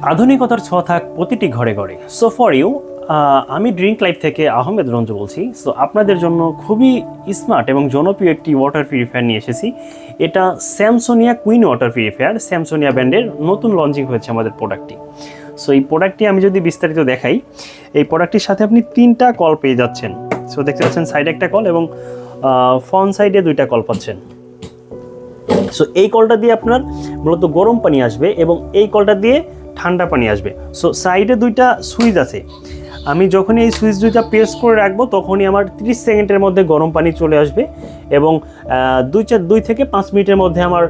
আধুনিকতার ছোঁয়া থাক প্রতিটি ঘরে ঘরে। সো ফর ইউ, আমি ড্রিঙ্ক লাইফ থেকে আহমেদ রঞ্জু বলছি। সো আপনাদের জন্য খুবই স্মার্ট এবং জনপ্রিয় একটি ওয়াটার পিউরিফায়ার নিয়ে এসেছি। এটা স্যামসোনিয়া কুইন ওয়াটার পিউরিফায়ার, স্যামসোনিয়া ব্র্যান্ডের নতুন লঞ্চিং হয়েছে আমাদের প্রোডাক্টটি। সো এই প্রোডাক্টটি আমি যদি বিস্তারিত দেখাই, এই প্রোডাক্টটির সাথে আপনি 3টা কল পেয়ে যাচ্ছেন। সো দেখতে পাচ্ছেন সাইডে একটা কল এবং ফ্রন্ট সাইডে 2টা কল পাচ্ছেন। সো এই কলটা দিয়ে আপনার মূলত গরম পানি আসবে এবং এই কলটা দিয়ে ঠান্ডা পানি আসবে। সো সাইডে 2টা সুইচ আছে, আমি যখনই এই সুইচ 2টা প্রেস করে রাখবো তখনই আমার 30 সেকেন্ডের মধ্যে গরম পানি চলে আসবে এবং 2 থেকে 5 মিনিটের মধ্যে আমার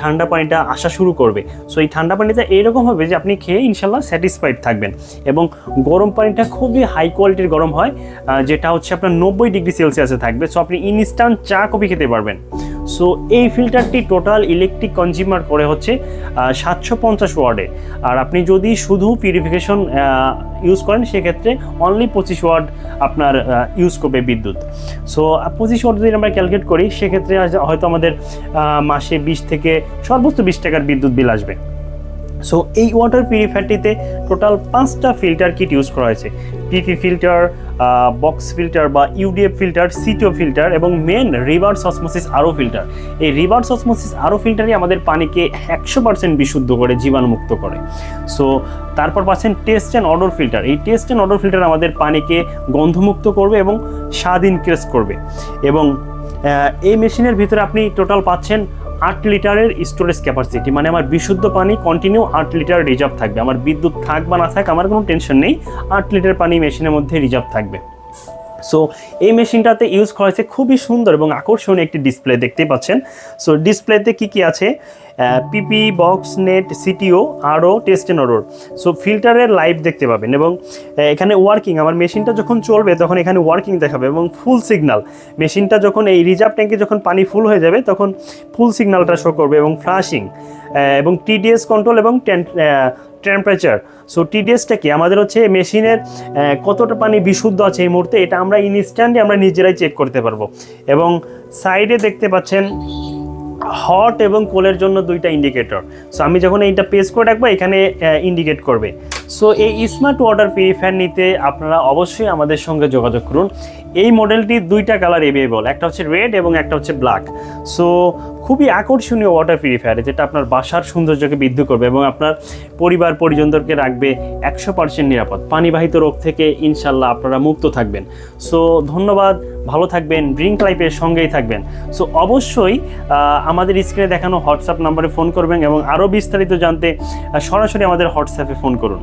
ঠান্ডা পানিটা আসা শুরু করবে। সো এই ঠান্ডা পানিটা এইরকম হবে যে আপনি খেয়ে ইনশাল্লাহ স্যাটিসফাইড থাকবেন। এবং গরম পানিটা খুবই হাই কোয়ালিটির গরম হয়, যেটা হচ্ছে আপনার 90 ডিগ্রি সেলসিয়াসে থাকবে। সো আপনি ইনস্ট্যান্ট চা কফি খেতে পারবেন। সো এই ফিল্টারটি টোটাল ইলেকট্রিক কনজিউমার করে হচ্ছে 750 ওয়াটে। আর আপনি যদি শুধু পিউরিফিকেশন ইউজ করেন সেক্ষেত্রে অনলি 25 ওয়াট আপনার ইউজ করবে বিদ্যুৎ। সো 25 ওয়াট যদি আমরা ক্যালকুলেট করি সেক্ষেত্রে হয়তো আমাদের মাসে 20 থেকে সর্বোচ্চ 20 টাকার বিদ্যুৎ বিল আসবে। সো এই ওয়াটার পিউরিফায়ারটিতে টোটাল 5টা ফিল্টার কিট ইউজ করা হয়েছে। পিপি ফিল্টার, বক্স ফিল্টার বা ইউডিএফ ফিল্টার, সিটিও ফিল্টার এবং মেন রিভার্স অসমোসিস আরও ফিল্টার। এই রিভার্স অসমোসিস আরও ফিল্টারই আমাদের পানিকে 100% বিশুদ্ধ করে, জীবাণুমুক্ত করে। সো তারপর পাচ্ছেন টেস্ট অ্যান্ড অডর ফিল্টার। এই টেস্ট অ্যান্ড অডর ফিল্টার আমাদের পানিকে গন্ধমুক্ত করবে এবং স্বাদ ইনক্রিজ করবে। এবং এই মেশিনের ভিতরে আপনি টোটাল পাচ্ছেন 8 লিটারের স্টোরেজ ক্যাপাসিটি, মানে আমার বিশুদ্ধ পানি কন্টিনিউ 8 লিটার রিজার্ভ থাকবে। আমার বিদ্যুৎ থাক বা না থাক আমার কোনো টেনশন নেই, 8 লিটার পানি মেশিনের মধ্যে রিজার্ভ থাকবে। সো এই মেশিনটাতে ইউজ করা হয়েছে খুবই সুন্দর এবং আকর্ষণীয় একটি ডিসপ্লে, দেখতে পাচ্ছেন। সো ডিসপ্লেতে কি আছে, পিপি, বক্স, নেট, সিটিও, আরও test and odour. So ফিল্টারের live দেখতে পাবেন এবং এখানে ওয়ার্কিং, আমার মেশিনটা যখন চলবে তখন এখানে ওয়ার্কিং দেখাবে এবং ফুল সিগন্যাল। মেশিনটা যখন এই রিজার্ভ ট্যাঙ্কে যখন পানি ফুল হয়ে যাবে তখন ফুল সিগন্যালটা শো করবে এবং ফ্লাশিং এবং টিডিএস কন্ট্রোল এবং টেম্পারেচার। সো টিডিএসটা কি, আমাদের হচ্ছে মেশিনের কতটা পানি বিশুদ্ধ আছে এই মুহূর্তে, এটা আমরা ইনস্ট্যান্টলি আমরা নিজেরাই চেক করতে পারবো। এবং সাইডে দেখতে পাচ্ছেন হট এবং কোলের জন্য 2টা ইন্ডিকেটর। সো আমি যখন এইটা প্রেস করে রাখবো এখানে ইন্ডিকেট করবে। সো এই স্মার্ট ওয়াটার পিউরিফায়ার নিতে আপনারা অবশ্যই আমাদের সঙ্গে যোগাযোগ করুন। এই মডেলটির 2টা কালার অ্যাভেলেবল, একটা হচ্ছে রেড এবং একটা হচ্ছে ব্ল্যাক। সো খুবই আকর্ষণীয় ওয়াটার পিউরিফায়ার, যেটা আপনার বাসার সৌন্দর্যকে বৃদ্ধি করবে এবং আপনার পরিবার পরিজনদেরকে রাখবে 100% নিরাপদ। পানিবাহিত রোগ থেকে ইনশাল্লাহ আপনারা মুক্ত থাকবেন। সো ধন্যবাদ, ভালো থাকবেন, ড্রিঙ্ক লাইফের সঙ্গেই থাকবেন। সো অবশ্যই আমাদের স্ক্রিনে দেখানো হোয়াটসঅ্যাপ নাম্বারে ফোন করবেন এবং আরও বিস্তারিত জানতে সরাসরি আমাদের হোয়াটসঅ্যাপে ফোন করুন।